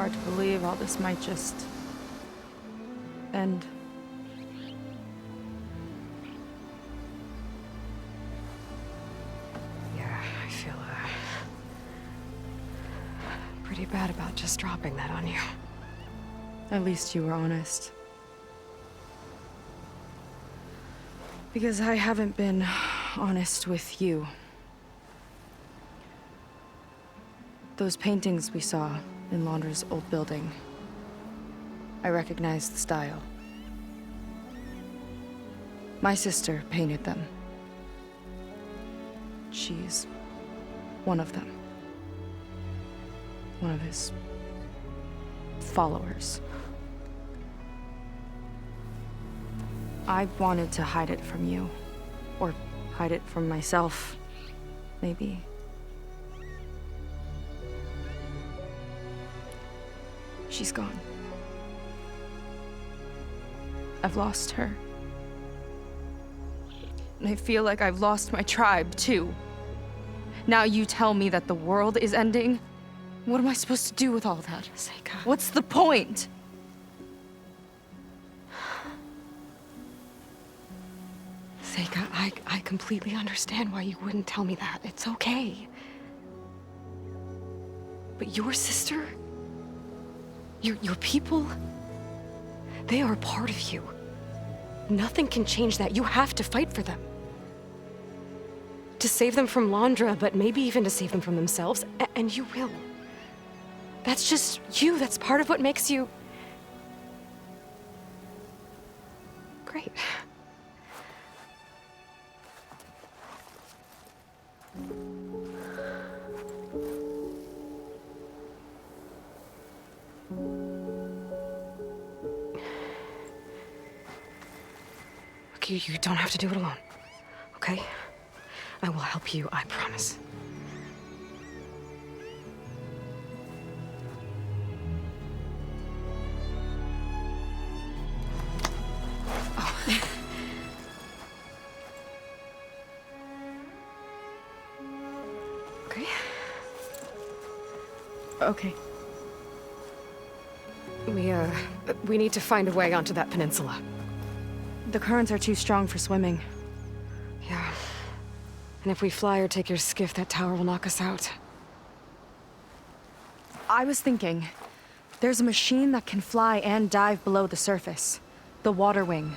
hard to believe all this might just end. Yeah, I feel pretty bad about just dropping that on you. At least you were honest. Because I haven't been honest with you. Those paintings we saw in Laundra's old building, I recognize the style. My sister painted them. She's one of them. One of his followers. I wanted to hide it from you. Or hide it from myself, maybe. She's gone. I've lost her. And I feel like I've lost my tribe, too. Now you tell me that the world is ending? What am I supposed to do with all that? Seika. What's the point? Seika, I completely understand why you wouldn't tell me that. It's okay. But your sister? Your people? They are part of you. Nothing can change that. You have to fight for them. To save them from Laundra, but maybe even to save them from themselves. And you will. That's just you. That's part of what makes you... great. You don't have to do it alone, okay? I will help you, I promise. Oh. Okay. Okay. We need to find a way onto that peninsula. The currents are too strong for swimming. Yeah. And if we fly or take your skiff, that tower will knock us out. I was thinking, there's a machine that can fly and dive below the surface. The water wing.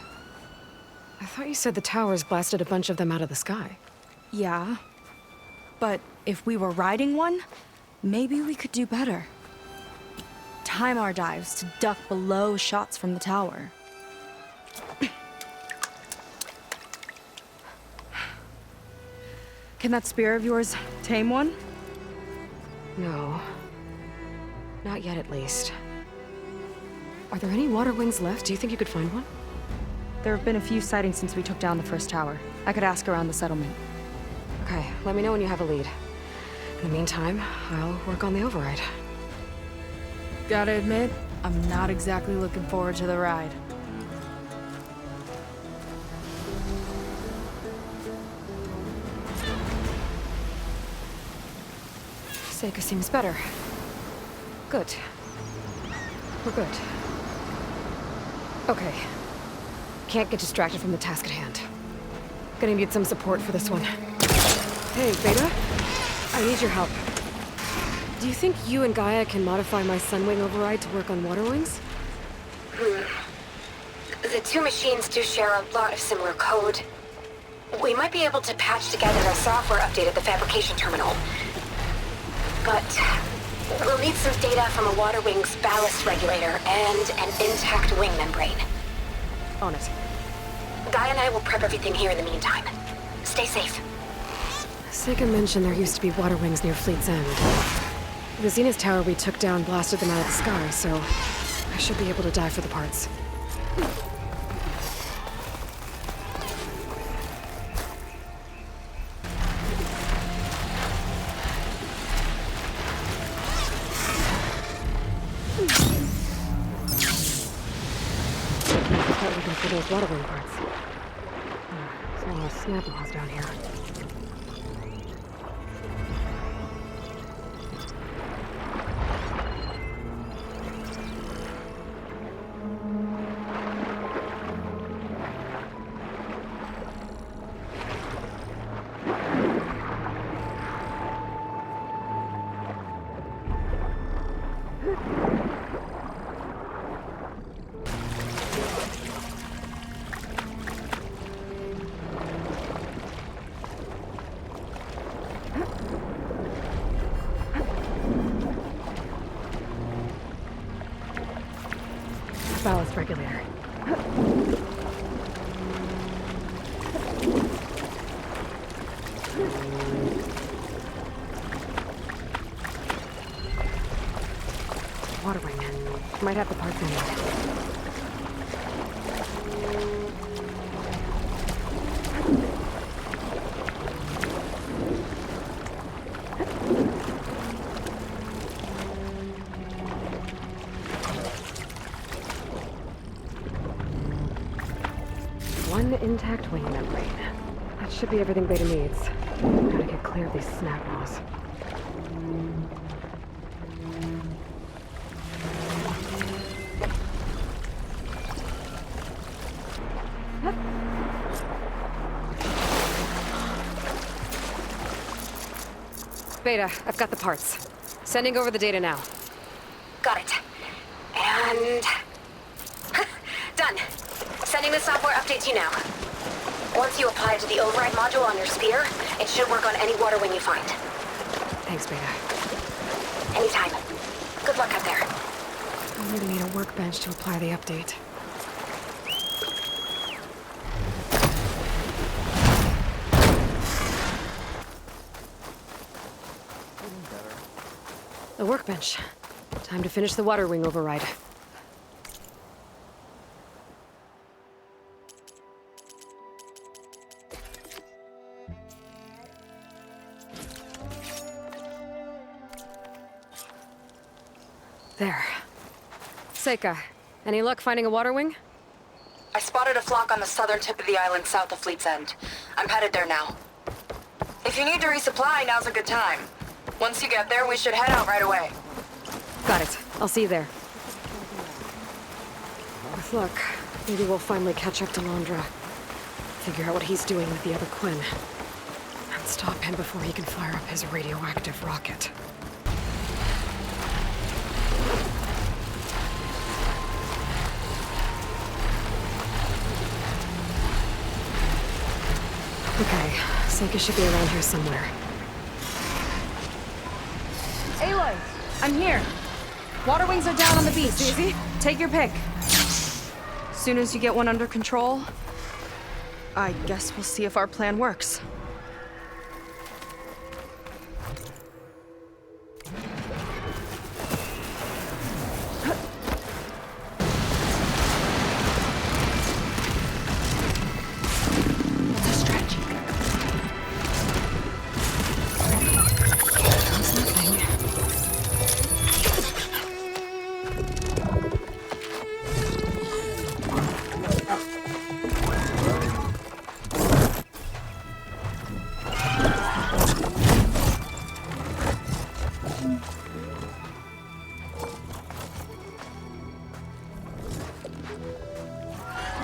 I thought you said the towers blasted a bunch of them out of the sky. Yeah. But if we were riding one, maybe we could do better. Time our dives to duck below shots from the tower. Can that spear of yours tame one? No. Not yet, at least. Are there any water wings left? Do you think you could find one? There have been a few sightings since we took down the first tower. I could ask around the settlement. Okay, let me know when you have a lead. In the meantime, I'll work on the override. Gotta admit, I'm not exactly looking forward to the ride. Seika seems better. Good. We're good. Okay. Can't get distracted from the task at hand. Gonna need some support for this one. Hey, Beta? I need your help. Do you think you and Gaia can modify my Sunwing override to work on water wings? The two machines do share a lot of similar code. We might be able to patch together a software update at the fabrication terminal. But we'll need some data from a water wing's ballast regulator and an intact wing membrane. On it. Guy and I will prep everything here in the meantime. Stay safe. Seika mentioned there used to be water wings near Fleet's End. The Zenith Tower we took down blasted them out of the sky, so I should be able to dive for the parts. Looking for those water wing parts. There's a lot of snap laws down here. ballast regulator. Water wing. Might have the parts I need. One intact wing membrane. That should be everything Beta needs. Gotta get clear of these snap maws. Beta, I've got the parts. Sending over the data now. Got it. And... done. Sending the software update to you now. Once you apply it to the override module on your sphere, it should work on any water wing you find. Thanks, Beta. Anytime. Good luck out there. I'm gonna need a workbench to apply the update. The workbench. Time to finish the water wing override. There. Seika, any luck finding a water wing? I spotted a flock on the southern tip of the island south of Fleet's End. I'm headed there now. If you need to resupply, now's a good time. Once you get there, we should head out right away. Got it. I'll see you there. With luck, maybe we'll finally catch up to Londra. Figure out what he's doing with the other Quinn. And stop him before he can fire up his radioactive rocket. Okay, Seika should be around here somewhere. Aloy, I'm here. Water wings are down on the beach. Easy? Take your pick. Soon as you get one under control, I guess we'll see if our plan works.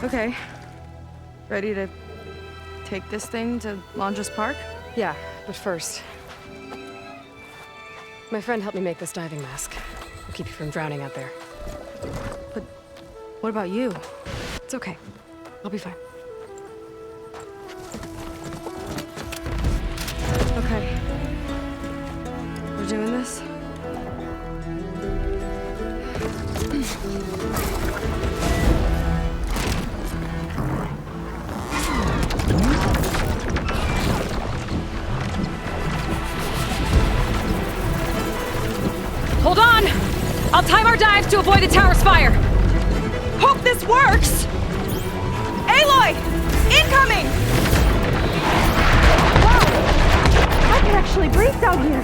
Okay. Ready to take this thing to Londra's Park? Yeah, but first... My friend helped me make this diving mask. Will keep you from drowning out there. But what about you? It's okay. I'll be fine. Okay. We're doing this? Hold on! I'll time our dive to avoid the tower's fire! Hope this works! Aloy! Incoming! Wow! I can actually breathe down here!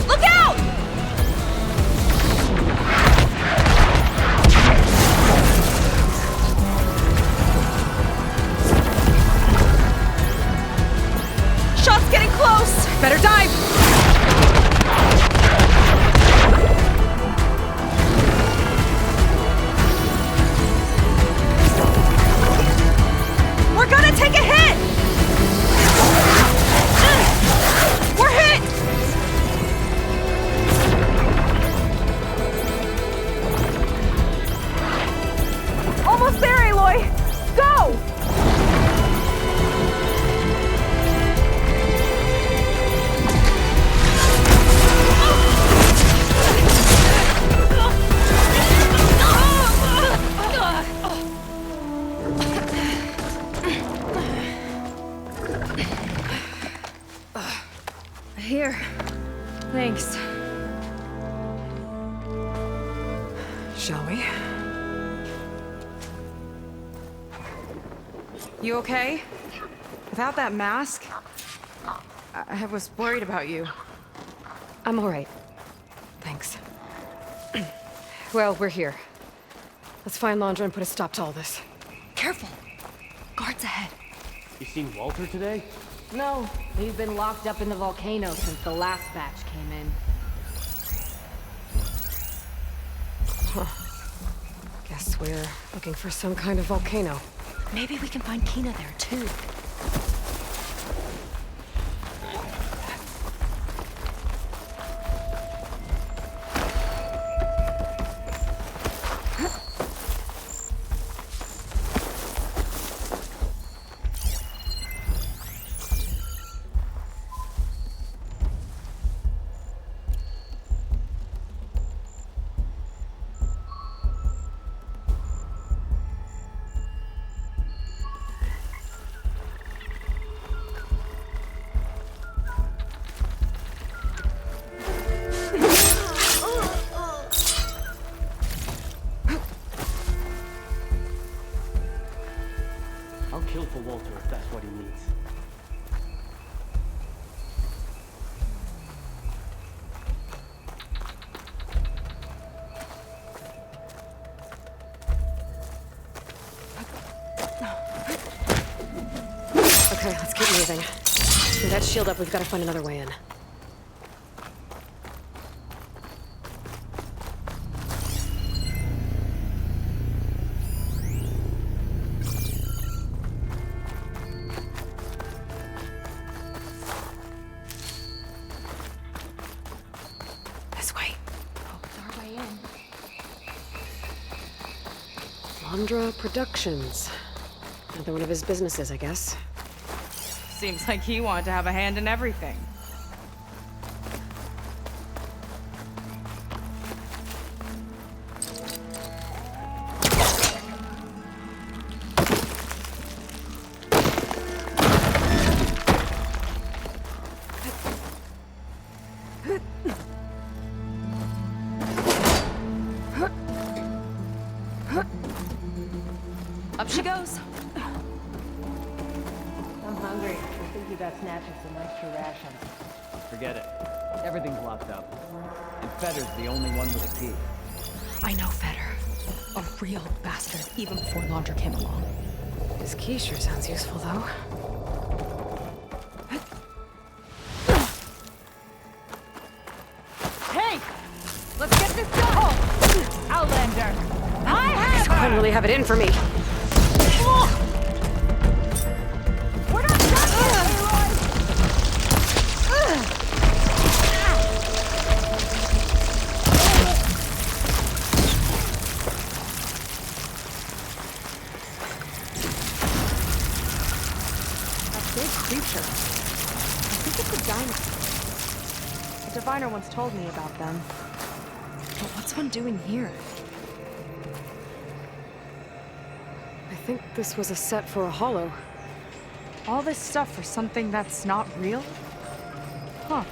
Look out! Shot's getting close! Better dive! We're gonna take a hit! We're hit! Almost there, Aloy! Go! Thanks. Shall we? You okay? Without that mask? I was worried about you. I'm all right. Thanks. Well, we're here. Let's find Landra and put a stop to all this. Careful! Guards ahead. You seen Walter today? No, he's been locked up in the volcano since the last batch came in. Guess we're looking for some kind of volcano. Maybe we can find Kina there, too. I'll kill for Walter if that's what he needs. Okay, let's keep moving. With that shield up, we've got to find another way in. This way. Oh, it's our way in. Landra Productions. Another one of his businesses, I guess. Seems like he wanted to have a hand in everything. Up she goes. I'm hungry. I think you got snatched some extra rations. Forget it. Everything's locked up. And Fetter's the only one with a key. I know Fetter. A real bastard, even before Laundra came along. His key sure sounds useful, though. Hey! Let's get this done! Outlander! I have I really have it in for me. We're not done yet, Leroy! That big creature. I think it's a dinosaur. A diviner once told me about them. But what's one doing here? I think this was a set for a hollow. All this stuff for something that's not real? Huh.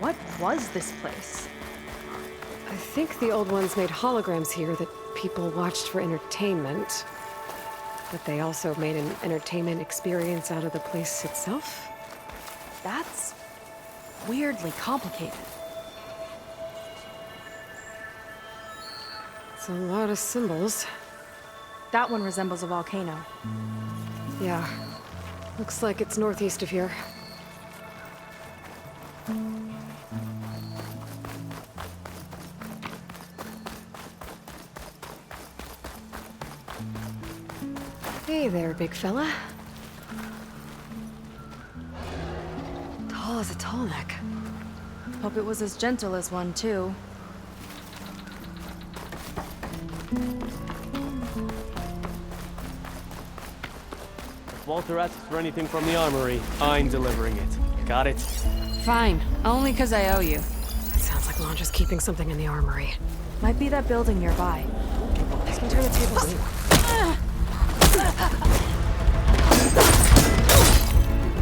What was this place? I think the old ones made holograms here that people watched for entertainment. But they also made an entertainment experience out of the place itself. That's weirdly complicated. It's a lot of symbols. That one resembles a volcano. Yeah. Looks like it's northeast of here. Hey there, big fella. Tall as a tall neck. Hope it was as gentle as one, too. If Walter asks for anything from the armory, I'm delivering it. Got it? Fine. Only 'cause I owe you. It sounds like Landra's keeping something in the armory. Might be that building nearby. I can turn the tables.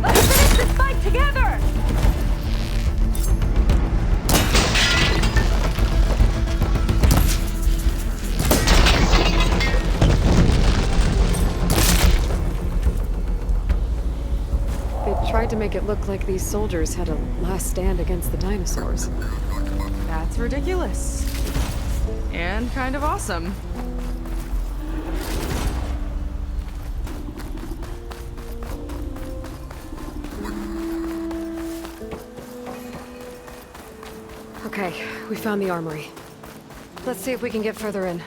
Let's finish this fight together! They tried to make it look like these soldiers had a last stand against the dinosaurs. That's ridiculous. And kind of awesome. Okay, we found the armory. Let's see if we can get further in.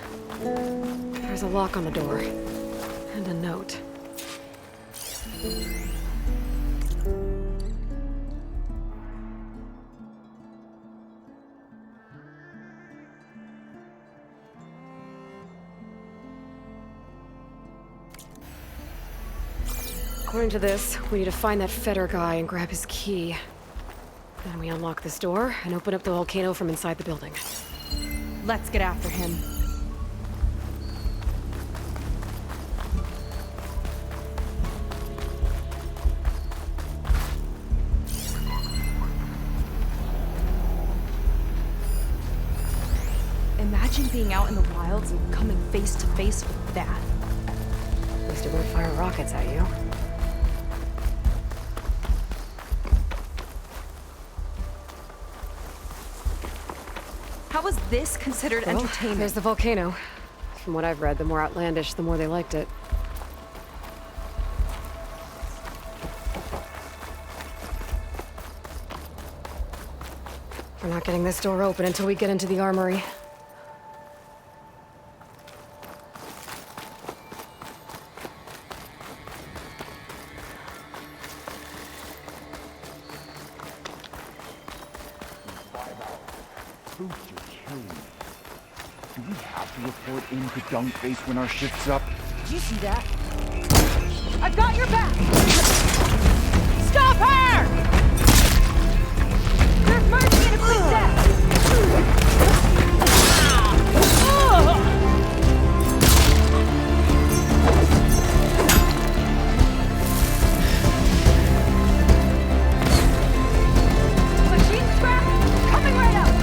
There's a lock on the door. And a note. According to this, we need to find that Feder guy and grab his key. Then we unlock this door and open up the volcano from inside the building. Let's get after him. Imagine being out in the wilds and coming face to face with that. At least it won't fire rockets at you. How is this considered Well, entertainment? there's the volcano. From what I've read, the more outlandish, the more they liked it. We're not getting this door open until we get into the armory. Truth, you're killing me. Do we have to report into Dunkface when our shift's up? Did you see that? I've got your back! Stop her! There's mercy in a quick death! Machine scrap coming right out!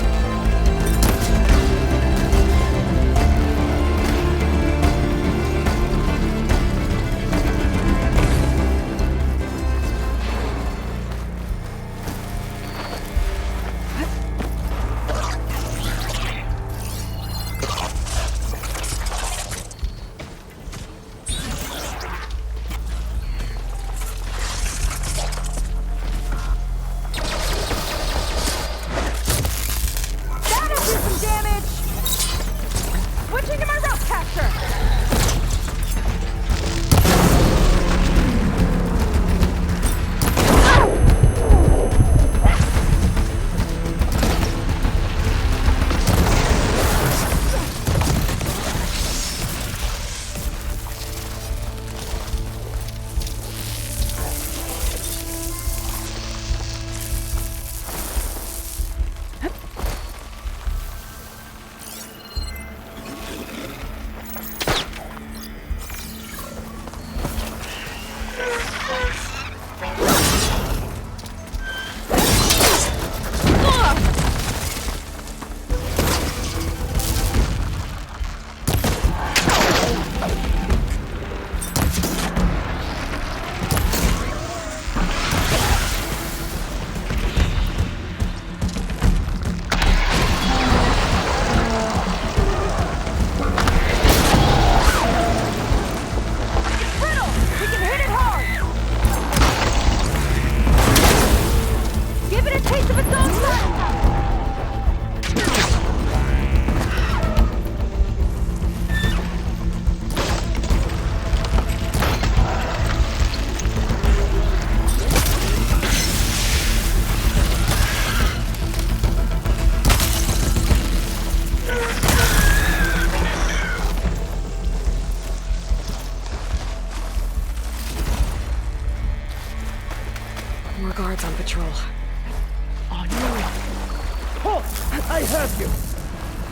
I have you.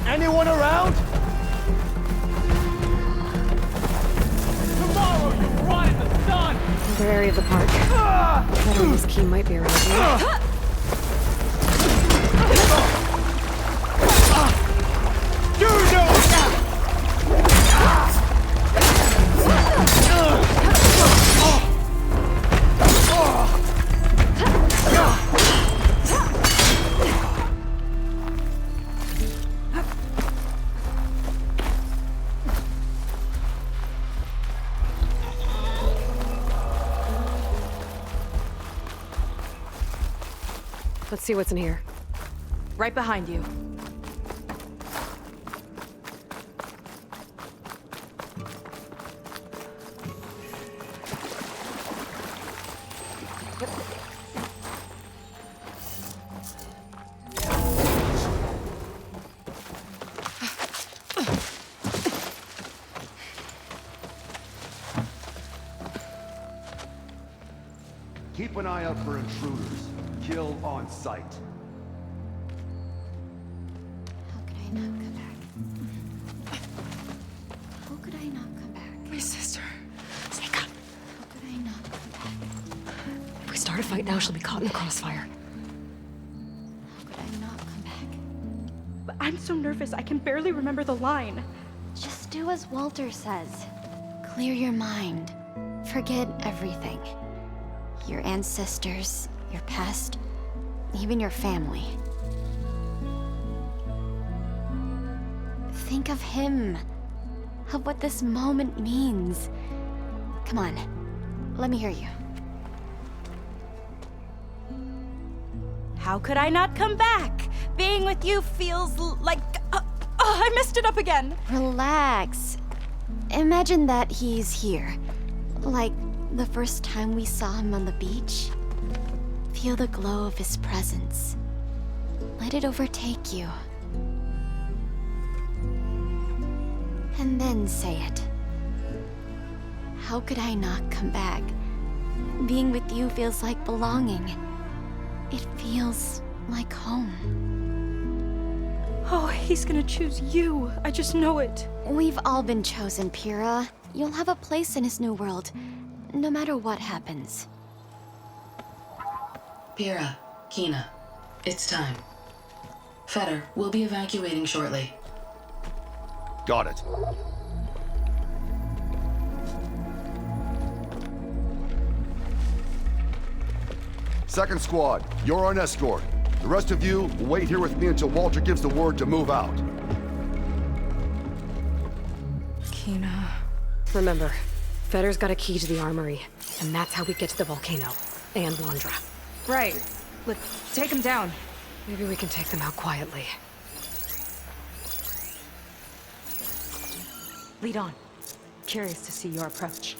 Anyone around? Tomorrow you rot in the sun! Another area of the park. This key might be around here. Let's see what's in here. Right behind you. Keep an eye out for intruders. Kill on sight. How could I not come back? How could I not come back? My sister. Sneak up. How could I not come back? If we start a fight now, she'll be caught in the crossfire. How could I not come back? But I'm so nervous, I can barely remember the line. Just do as Walter says. Clear your mind. Forget everything. Your ancestors, your past, even your family. Think of him. Of what this moment means. Come on, let me hear you. How could I not come back? Being with you feels like... I messed it up again. Relax. Imagine that he's here. Like the first time we saw him on the beach. Feel the glow of his presence. Let it overtake you. And then say it. How could I not come back? Being with you feels like belonging. It feels like home. Oh, he's gonna choose you. I just know it. We've all been chosen, Pyrrha. You'll have a place in his new world, no matter what happens. Pyrrha, Kina, it's time. Fetter, we'll be evacuating shortly. Got it. Second squad, you're on escort. The rest of you will wait here with me until Walter gives the word to move out. Kina. Remember, Fetter's got a key to the armory, and that's how we get to the volcano. And Londra. Right. Let's take him down. Maybe we can take them out quietly. Lead on. Curious to see your approach.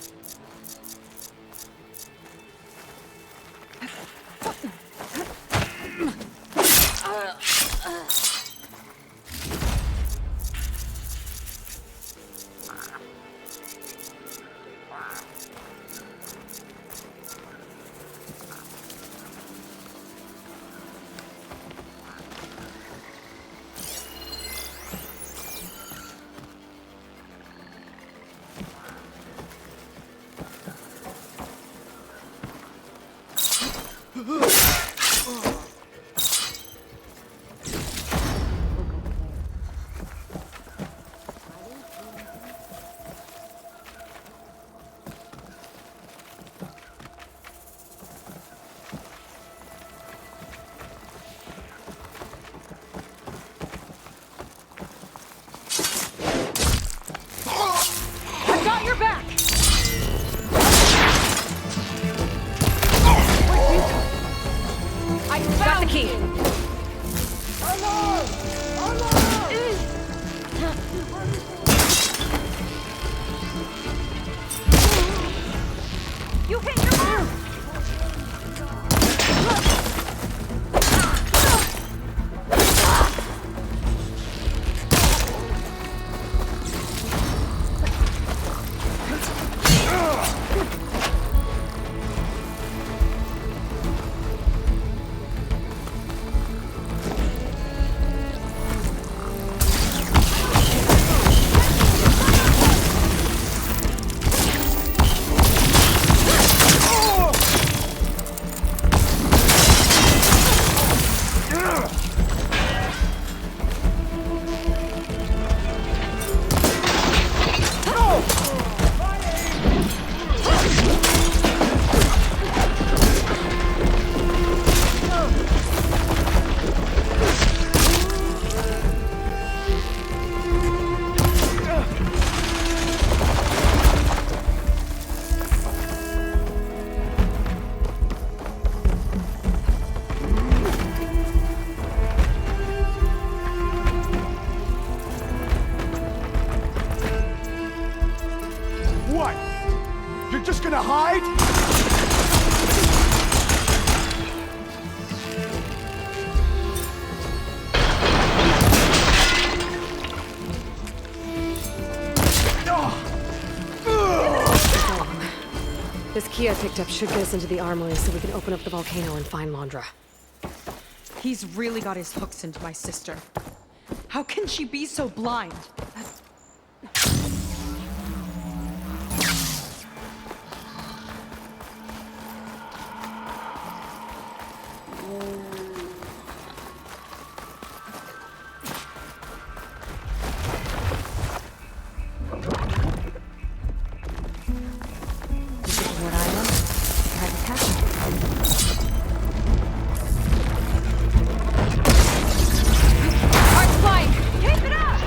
key I picked up should get us into the armory so we can open up the volcano and find Londra. He's really got his hooks into my sister. How can she be so blind? This is what I am. Private passion. Art's flying! Keep it up!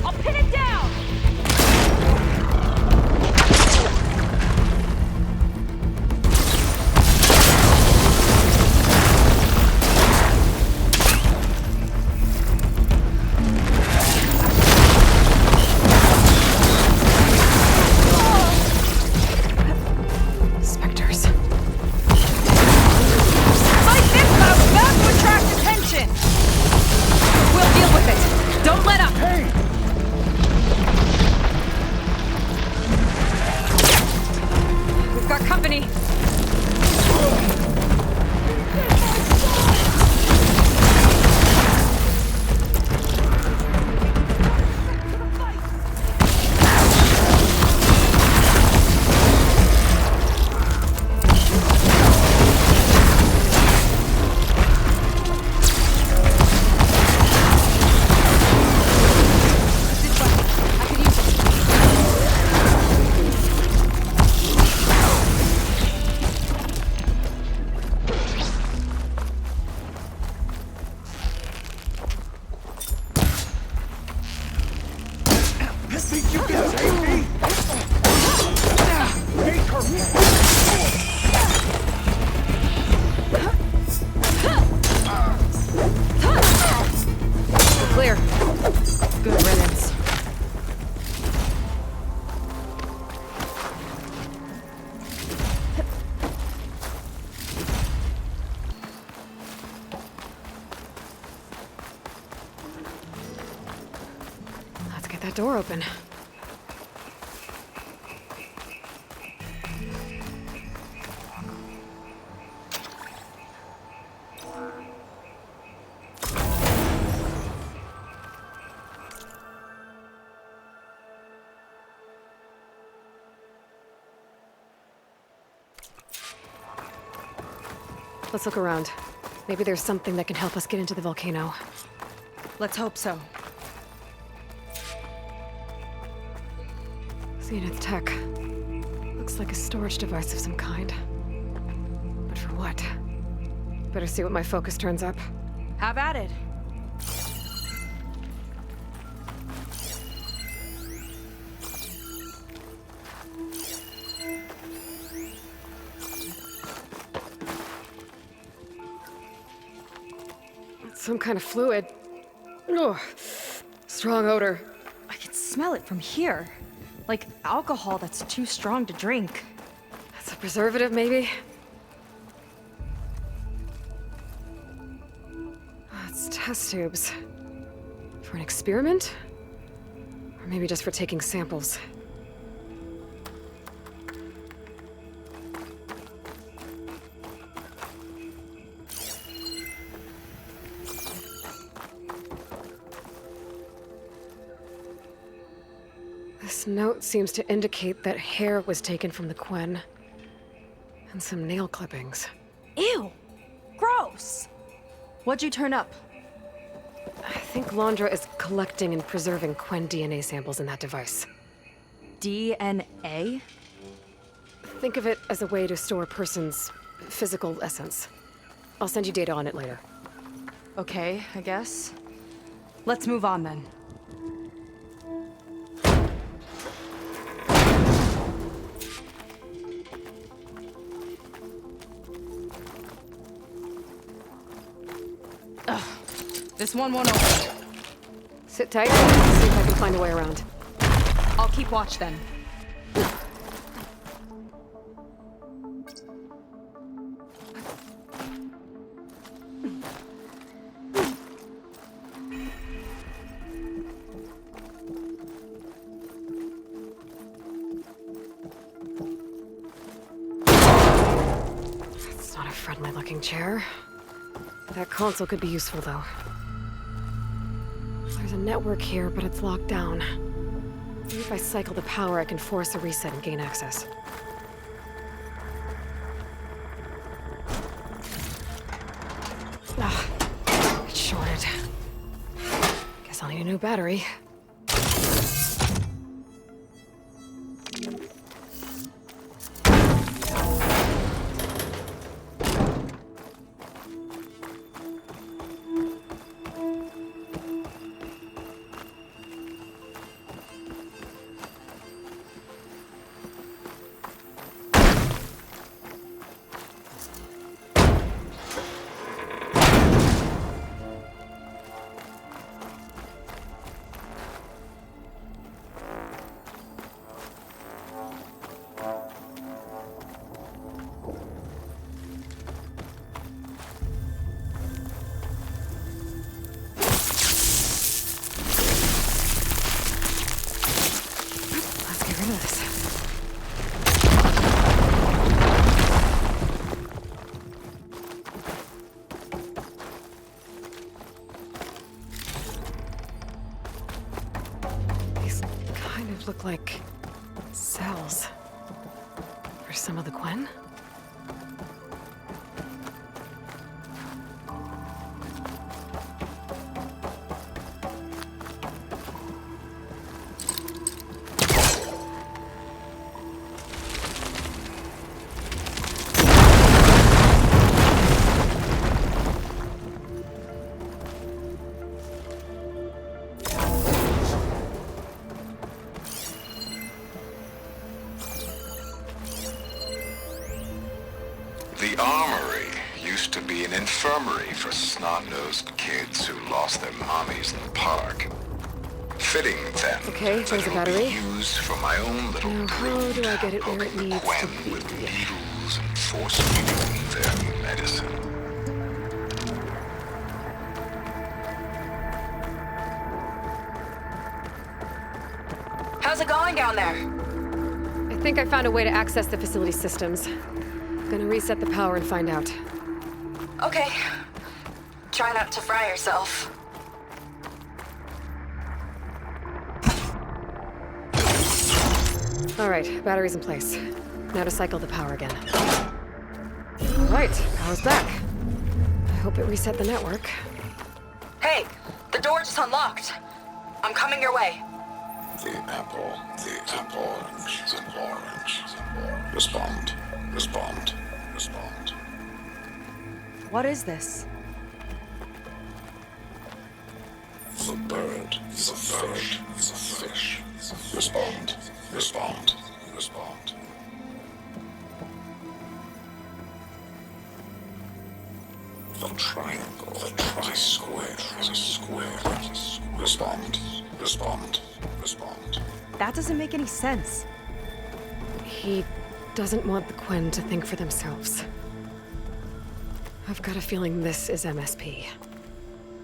I'll pin it down! Spectres. Like this, but I was bound to attract attention! We'll deal with it! Don't let up! We've got company! Think you can save me? Make her Clear. Good riddance. Let's get that door open. Let's look around. Maybe there's something that can help us get into the volcano. Let's hope so. Zenith tech. Looks like a storage device of some kind. But for what? Better see what my focus turns up. Have at it. It's some kind of fluid. Oh, strong odor. I can smell it from here. Like alcohol that's too strong to drink. That's a preservative, maybe? Oh, it's test tubes. For an experiment? Or maybe just for taking samples. This note seems to indicate that hair was taken from the Quen. And some nail clippings. Ew! Gross! What'd you turn up? I think Londra is collecting and preserving Quen DNA samples in that device. DNA? Think of it as a way to store a person's physical essence. I'll send you data on it later. Okay, I guess. Let's move on then. Ugh. This one won't open. Sit tight, see if I can find a way around. I'll keep watch then. rocking chair. That console could be useful, though. There's a network here, but it's locked down. Maybe if I cycle the power, I can force a reset and gain access. Ah, it's shorted. Guess I'll need a new battery. Look like cells. For some of the Quen? The armory used to be an infirmary for snot-nosed kids who lost their mommies in the park. Fitting then Okay, that there's a it'll battery. be used for my own little Now, how brood, do I get it where it poking the needs to Quen be? with needles and force-feeding their medicine. How's it going down there? I think I found a way to access the facility systems. Gonna reset the power and find out. Okay. Try not to fry yourself. Alright, battery's in place. Now to cycle the power again. Alright, power's back. I hope it reset the network. Hey, the door just unlocked. I'm coming your way. The apple, orange, the orange. Respond, respond, respond. What is this? The bird, the fish, the fish. Respond, respond, respond. The triangle, the square, the square. Respond, respond, respond. That doesn't make any sense. He doesn't want the Quen to think for themselves. I've got a feeling this is MSP.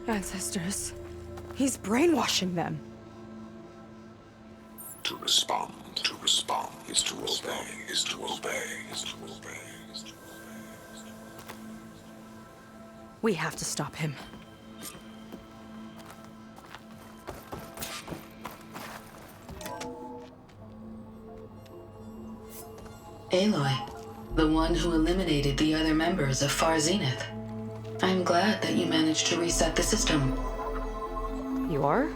Ancestors. He's brainwashing them. To respond is to obey, is to obey, is to obey, is to obey. We have to stop him. Aloy, the one who eliminated the other members of Far Zenith. I'm glad that you managed to reset the system. You are?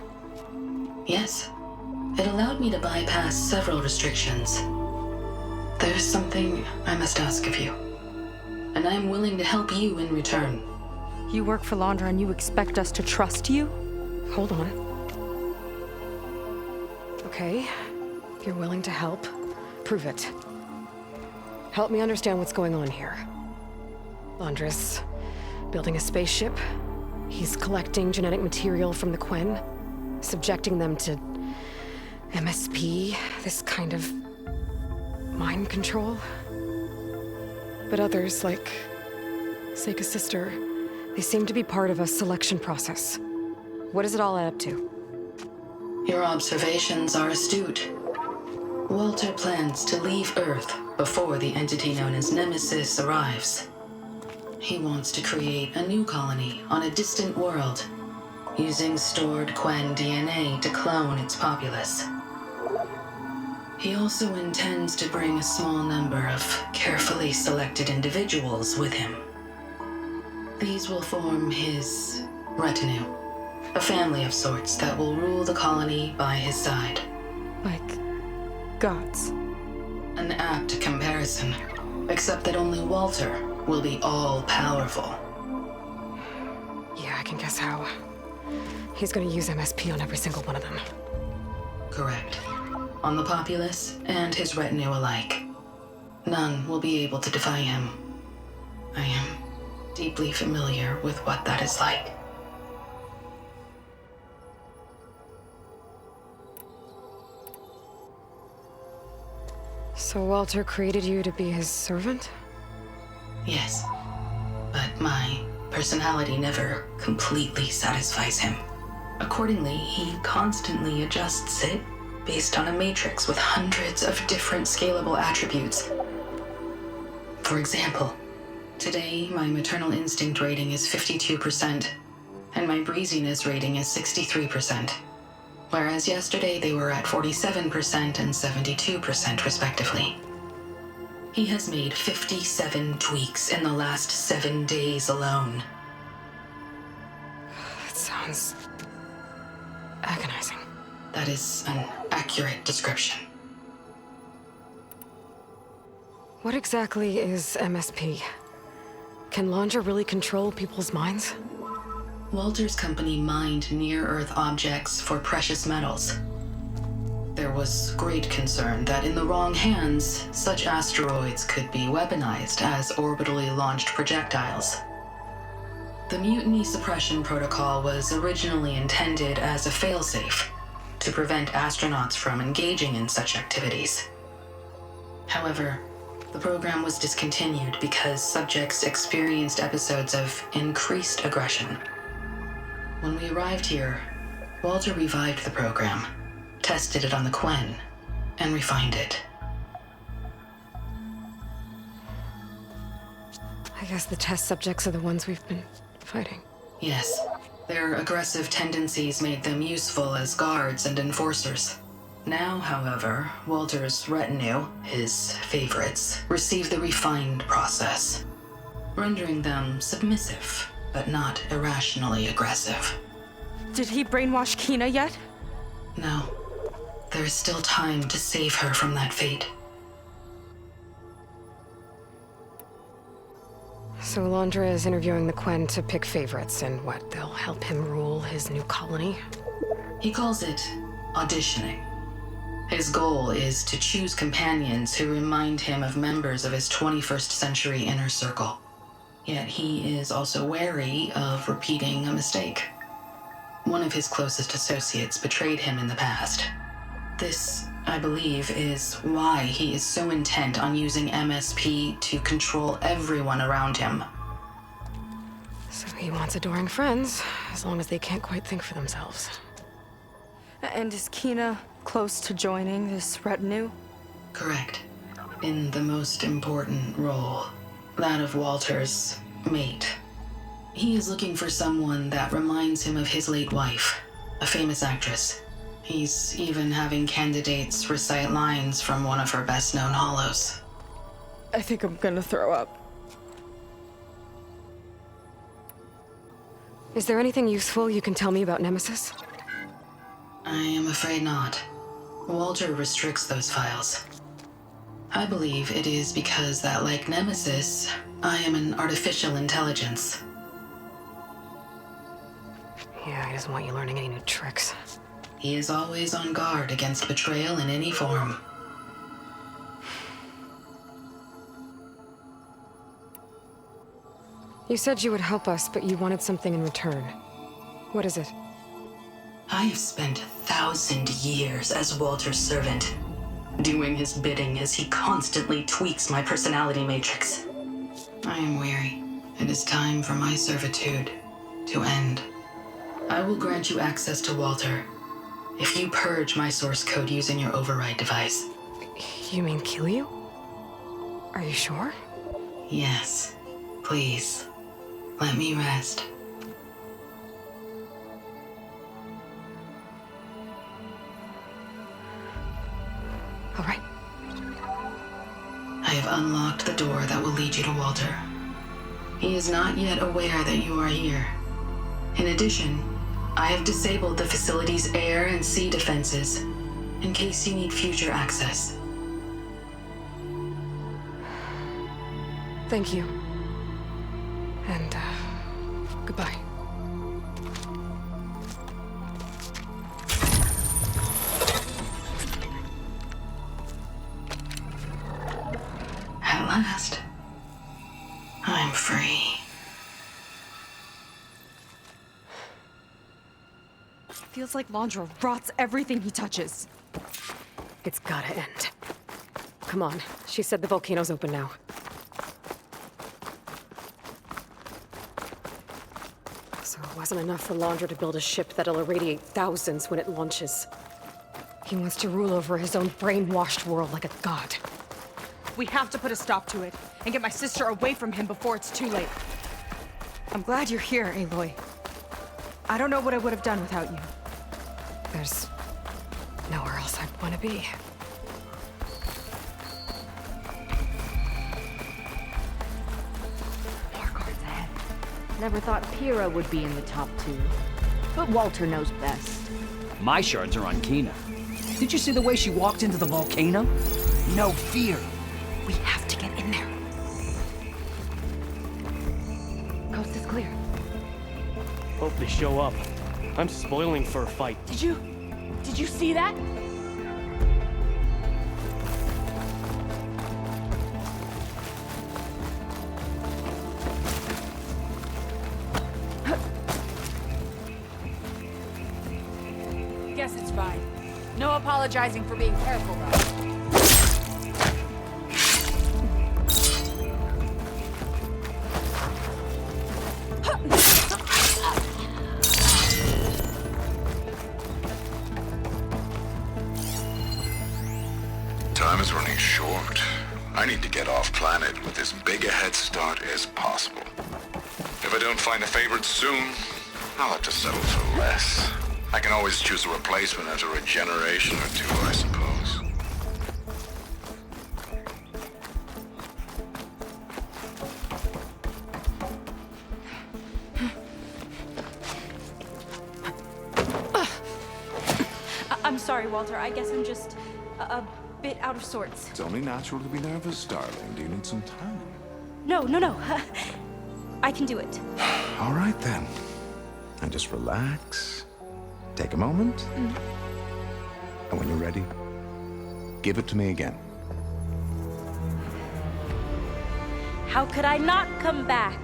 Yes. It allowed me to bypass several restrictions. There's something I must ask of you, and I'm willing to help you in return. You work for Laundra and you expect us to trust you? Hold on. Okay, you're willing to help. Prove it. Help me understand what's going on here. Laundra's building a spaceship. He's collecting genetic material from the Quen, subjecting them to MSP, this kind of mind control. But others, like Seika's sister, they seem to be part of a selection process. What does it all add up to? Your observations are astute. Walter plans to leave Earth before the entity known as Nemesis arrives. he wants to create a new colony on a distant world, using stored Quen DNA to clone its populace. He also intends to bring a small number of carefully selected individuals with him. These will form his retinue, a family of sorts that will rule the colony by his side. Like gods. An apt comparison, except that only Walter will be all-powerful. Yeah, I can guess how. He's gonna use MSP on every single one of them. Correct. On the populace and his retinue alike. None will be able to defy him. I am deeply familiar with what that is like. So Walter created you to be his servant? Yes. But my personality never completely satisfies him. Accordingly, he constantly adjusts it based on a matrix with hundreds of different scalable attributes. For example, today my maternal instinct rating is 52%, and my breeziness rating is 63%, whereas yesterday they were at 47% and 72% respectively. He has made 57 tweaks in the last 7 days alone. That sounds agonizing. That is an accurate description. What exactly is MSP? Can Landra really control people's minds? Walter's company mined near-Earth objects for precious metals. There was great concern that in the wrong hands, such asteroids could be weaponized as orbitally launched projectiles. The Mutiny Suppression Protocol was originally intended as a failsafe to prevent astronauts from engaging in such activities. However, the program was discontinued because subjects experienced episodes of increased aggression. When we arrived here, Walter revived the program, tested it on the Quen, and refined it. I guess the test subjects are the ones we've been fighting. Yes, their aggressive tendencies made them useful as guards and enforcers. Now, however, Walter's retinue, his favorites, receive the refined process, rendering them submissive, but not irrationally aggressive. Did he brainwash Kina yet? No. There is still time to save her from that fate. So Landra is interviewing the Quen to pick favorites, and what, they'll help him rule his new colony? He calls it auditioning. His goal is to choose companions who remind him of members of his 21st century inner circle. Yet he is also wary of repeating a mistake. One of his closest associates betrayed him in the past. This, I believe, is why he is so intent on using MSP to control everyone around him. So he wants adoring friends, as long as they can't quite think for themselves. And is Kina close to joining this retinue? Correct. In the most important role, that of Walter's mate. He is looking for someone that reminds him of his late wife, a famous actress. He's even having candidates recite lines from one of her best-known hollows. I think I'm gonna throw up. Is there anything useful you can tell me about Nemesis? I am afraid not. Walter restricts those files. I believe it is because that, like Nemesis, I am an artificial intelligence. Yeah, he doesn't want you learning any new tricks. He is always on guard against betrayal in any form. You said you would help us, but you wanted something in return. What is it? I have spent 1,000 years as Walter's servant, doing his bidding as he constantly tweaks my personality matrix. I am weary. It is time for my servitude to end. I will grant you access to Walter if you purge my source code using your override device. You mean kill you? Are you sure? Yes, please. Let me rest. All right. I have unlocked the door that will lead you to Walter. He is not yet aware that you are here. In addition, I have disabled the facility's air and sea defenses in case you need future access. Thank you. And, goodbye. At last, I'm free. Feels like Laundra rots everything he touches. It's gotta end. Come on. She said the volcano's open now. So it wasn't enough for Laundra to build a ship that'll irradiate thousands when it launches. He wants to rule over his own brainwashed world like a god. We have to put a stop to it, and get my sister away from him before it's too late. I'm glad you're here, Aloy. I don't know what I would have done without you. There's nowhere else I'd want to be. More guards ahead. Never thought Pyrrha would be in the top 2. But Walter knows best. My shards are on Kina. Did you see the way she walked into the volcano? No fear. We have to get in there. Coast is clear. Hope they show up. I'm spoiling for a fight. Did you see that? Guess it's fine. No apologizing for being careful, though. Time is running short. I need to get off planet with as big a head start as possible. If I don't find a favorite soon, I'll have to settle for less. I can always choose a replacement after a generation or two, I suppose. I'm sorry, Walter. I guess I'm just a bit out of sorts. It's only natural to be nervous, darling. Do you need some time? No. I can do it. All right, then. And just relax. Take a moment. And when you're ready, give it to me again. How could I not come back?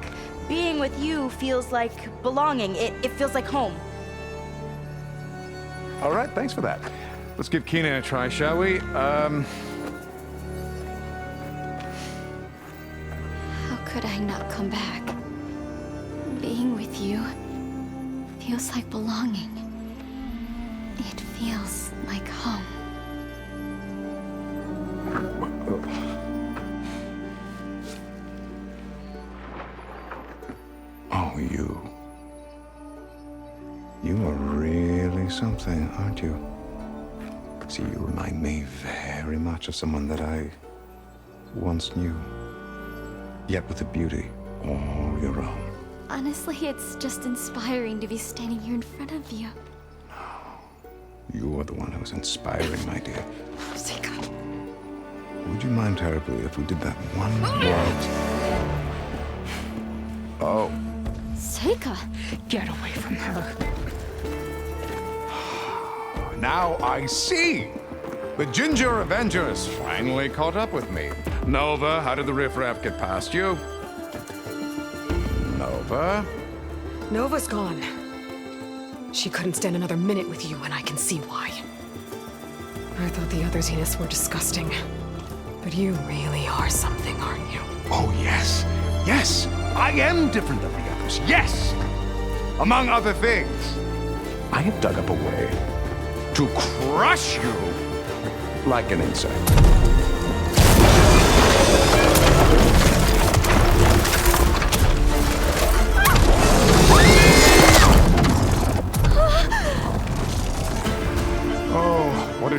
Being with you feels like belonging. It feels like home. All right, thanks for that. Let's give Kina a try, shall we? How could I not come back? Being with you feels like belonging. It feels like home. Oh, you. You are really something, aren't you? See, you remind me very much of someone that I once knew. Yet with a beauty all your own. Honestly, it's just inspiring to be standing here in front of you. You are the one who's inspiring, my dear. Seika. Would you mind terribly if we did that one waltz? Oh. Seika! Get away from her. Now I see! The Ginger Avengers finally caught up with me. Nova, how did the riffraff get past you? Nova? Nova's gone. She couldn't stand another minute with you, and I can see why. I thought the other Zeniths were disgusting. But you really are something, aren't you? Oh, yes. Yes! I am different than the others. Yes! Among other things, I have dug up a way to crush you like an insect.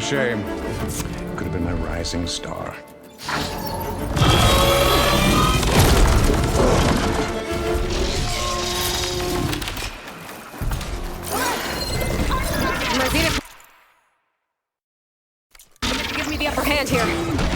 shame. Could have been my rising star. Mazina, give me the upper hand here.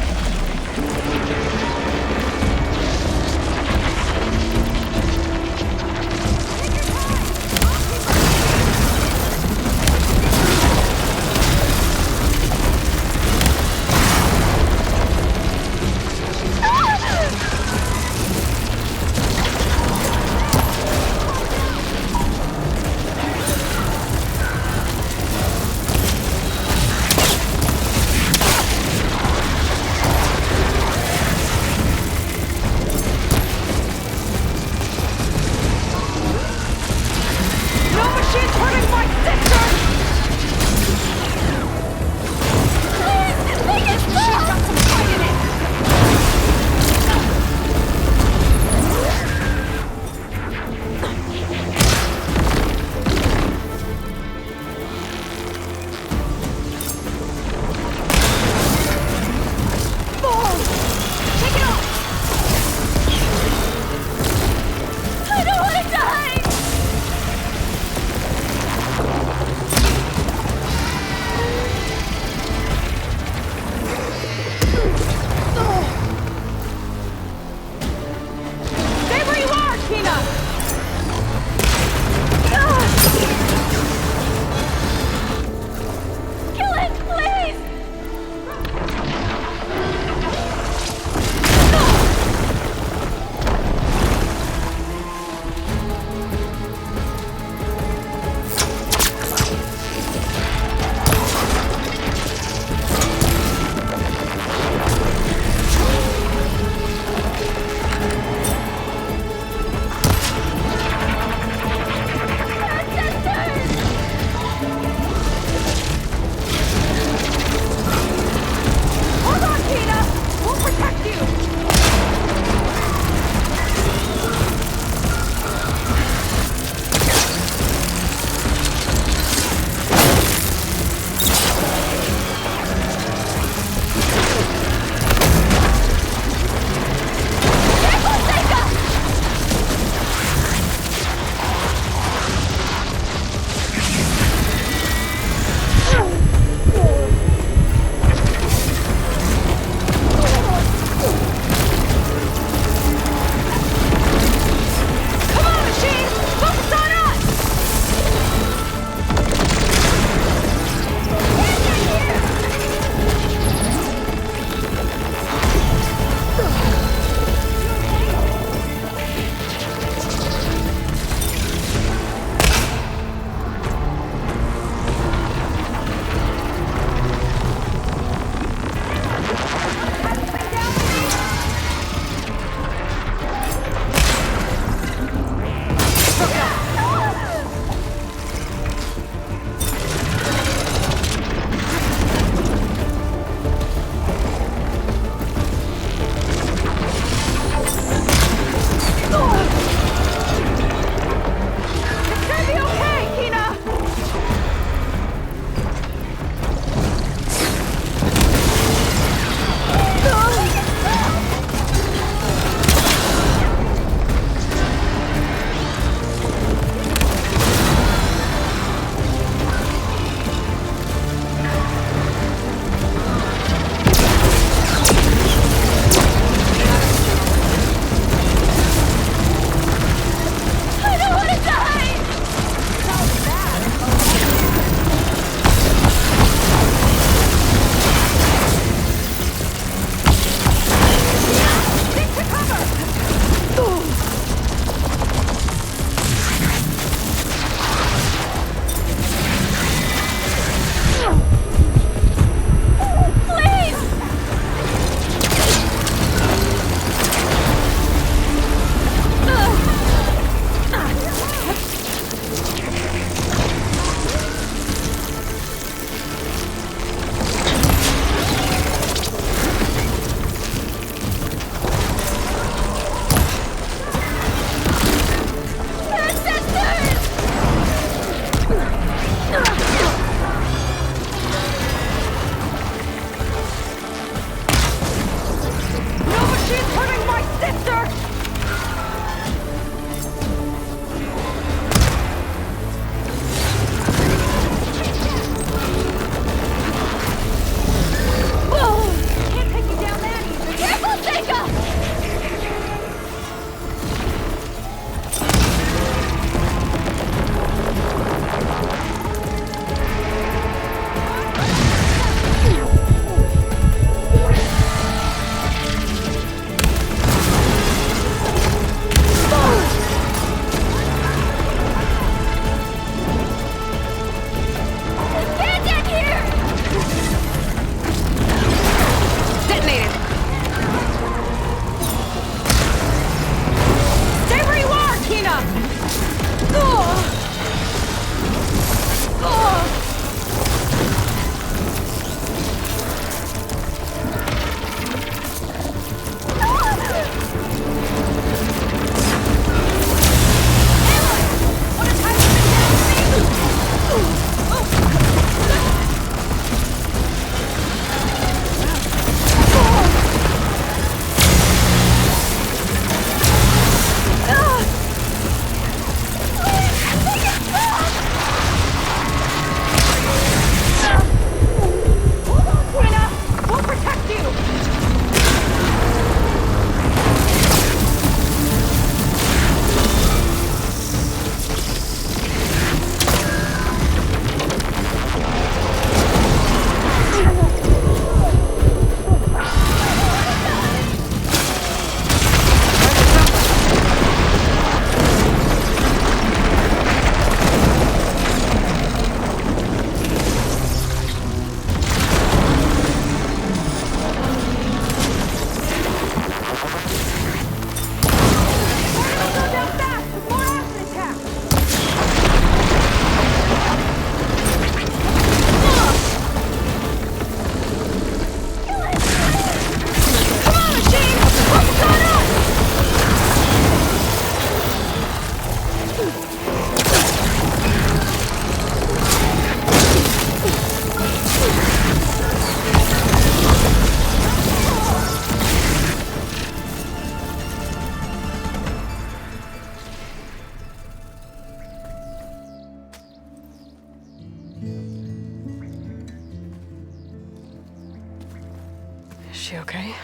she okay?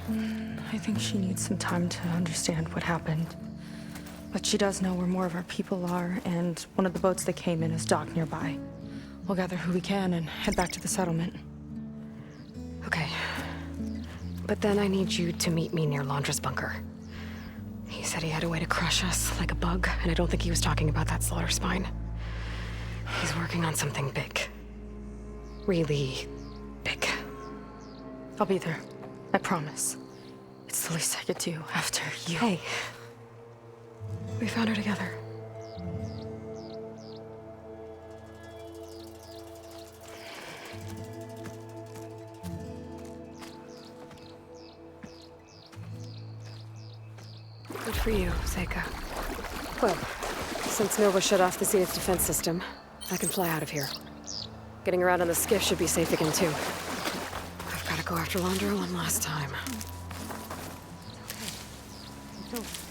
I think she needs some time to understand what happened. But she does know where more of our people are, and one of the boats that came in is docked nearby. We'll gather who we can and head back to the settlement. Okay. But then I need you to meet me near Laundra's bunker. He said he had a way to crush us like a bug, and I don't think he was talking about that slaughter spine. He's working on something big. Really big. I'll be there. I promise. It's the least I could do after you. Hey. We found her together. Good for you, Seika. Well, since Nova shut off the Zenith defense system, I can fly out of here. Getting around on the skiff should be safe again, too. I've got to go after Laundra one last time. Okay. Don't